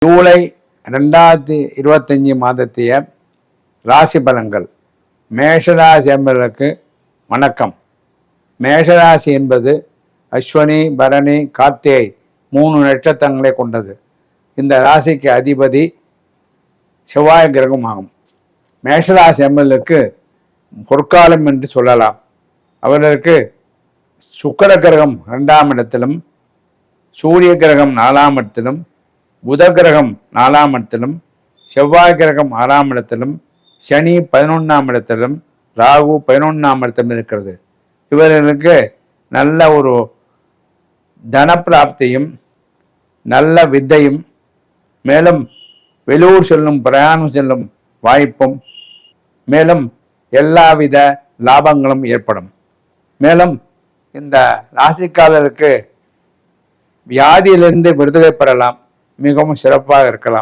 ஜூலை 2025 மாதத்திய ராசி பலன்கள். மேஷராசி என்பதற்கு வணக்கம். மேஷராசி என்பது அஸ்வினி, பரணி, கார்த்திகை 3 நட்சத்திரங்களை கொண்டது. இந்த ராசிக்கு அதிபதி செவ்வாய் கிரகம் ஆகும். மேஷராசி என்பதற்கு பொற்காலம் என்று சொல்லலாம். அவர்களுக்கு சுக்கிர கிரகம் 2ஆம் இடத்திலும், சூரிய கிரகம் 4ஆம் இடத்திலும், புத கிரகம் 4ஆம் இடத்திலும், செவ்வாய் கிரகம் 6ஆம் இடத்திலும், சனி 11ஆம் இடத்திலும், ராகு 11ஆம் இடத்திலும் இருக்கிறது. இவர்களுக்கு நல்ல ஒரு தனப்பிராப்தியும் நல்ல வித்தையும், மேலும் வெளியூர் செல்லும் பிரயாணம் செல்லும் வாய்ப்பும், மேலும் எல்லாவித லாபங்களும் ஏற்படும். மேலும் இந்த ராசிக்காரருக்கு வியாதியிலிருந்து விடுதலை பெறலாம். மிகவும் சிறப்பாக இருக்கலாம்.